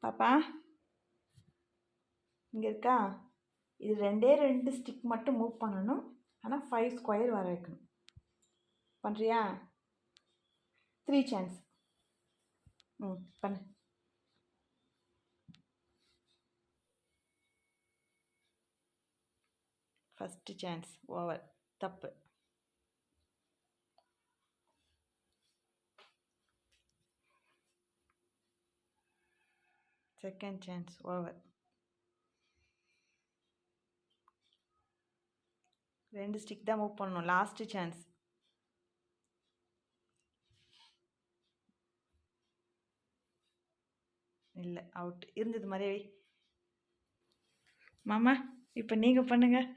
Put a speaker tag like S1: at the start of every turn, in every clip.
S1: பாப்பா இங்கே இருக்கா? இது 2 ஸ்டிக் மட்டும் மூவ் பண்ணணும். ஆனால் 5 ஸ்கொயர் வர வைக்கணும். பண்ணுறியா? 3 சான்ஸ். பண்ணு. First chance over. தப்பு. Second chance over. 2 ஸ்டிக் தான் மூவ் பண்ணணும். Last chance. இல்லை, அவுட். இருந்தது மாதிரியே. மாமா இப்போ நீங்கள் பண்ணுங்கள்.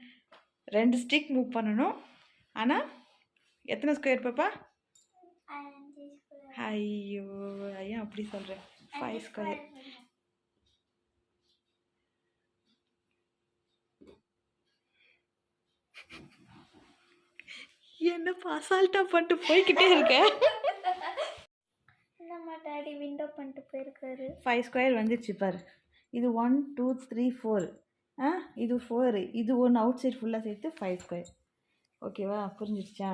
S1: 2 ஸ்டிக் மூவ் பண்ணணும். ஆனால் எத்தனை ஸ்கொயர் பாப்பா? ஐயோ ஐயா அப்படி சொல்கிறேன். 5 ஸ்கொயர். என்ன அசால்ட்டா பண்ணிட்டு போய்கிட்டே இருக்கேன்.
S2: நம்ம டாடி விண்டோ பண்ணிட்டு போயிருக்காரு.
S1: 5 ஸ்கொயர் வந்துருச்சு பாரு. இது 1 2 3 4. இது 4. இது ஒன்று அவுட் சைட் ஃபுல்லாக சேர்த்து 5 ஸ்கொயர். ஓகேவா? புரிஞ்சிடுச்சா?